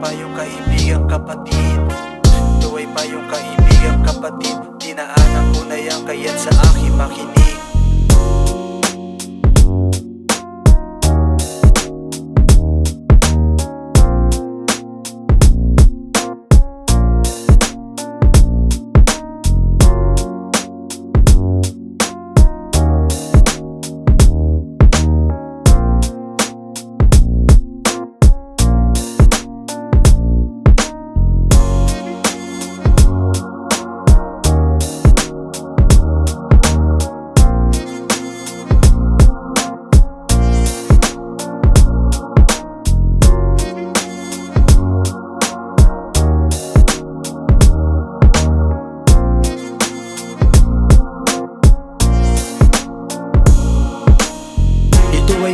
payong kaibigang kapatid. Ito ay payong kaibigang kapatid. Dinaanan ko na yan kaya't sa akin makinig.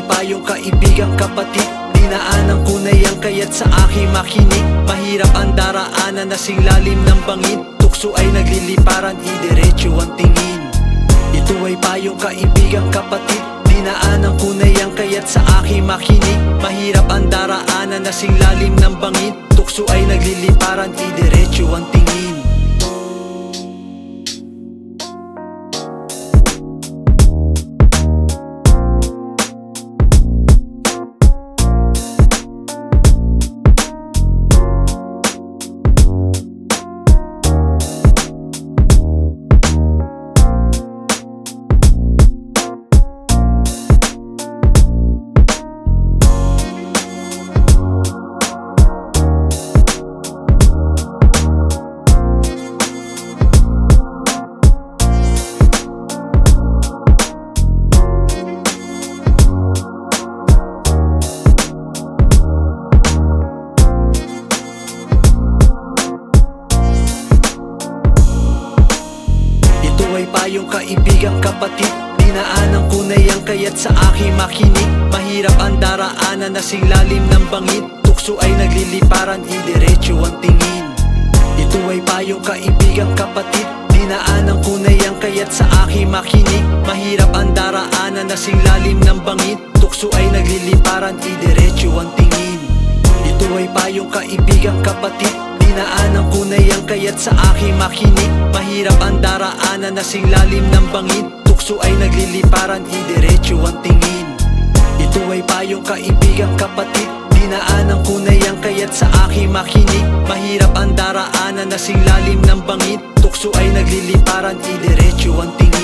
Payong kaibigang kapatid, dinaanan ko na yan kaya't sa akin makinig. Mahirap ang daraanan, nasing lalim ng bangin. Tukso ay nagliliparan, idiretso ang tingin. Ito ay payong kaibigang kapatid, dinaanan ko na yan kaya't sa akin makinig. Mahirap ang daraanan, nasing lalim ng bangin. Tukso ay nagliliparan, idiretso ang tingin. Payong kaibigang kapatid, dinaanan ko na yan kaya't sa akin makinig. Mahirap ang daraanan, nasing lalim ng bangin. Tukso ay nagliliparan, idiretso ang tingin. Ito ay payong kaibigang kapatid, dinaanan ko na yan kaya't sa akin makinig. Mahirap ang daraanan, nasing lalim ng bangin. Tukso ay nagliliparan, idiretso ang tingin. Ito ay payong kaibigang kapatid, dinaanan ko na yan kaya't sa akin makinig. Mahirap ang daraanan, nasing lalim ng bangin. Tukso ay nagliliparan, idiretso ang tingin. Ito ay payong kaibigang kapatid, dinaanan ko na yan kaya't sa akin makinig. Mahirap ang daraanan, nasing lalim ng bangin. Tukso ay nagliliparan, idiretso ang tingin.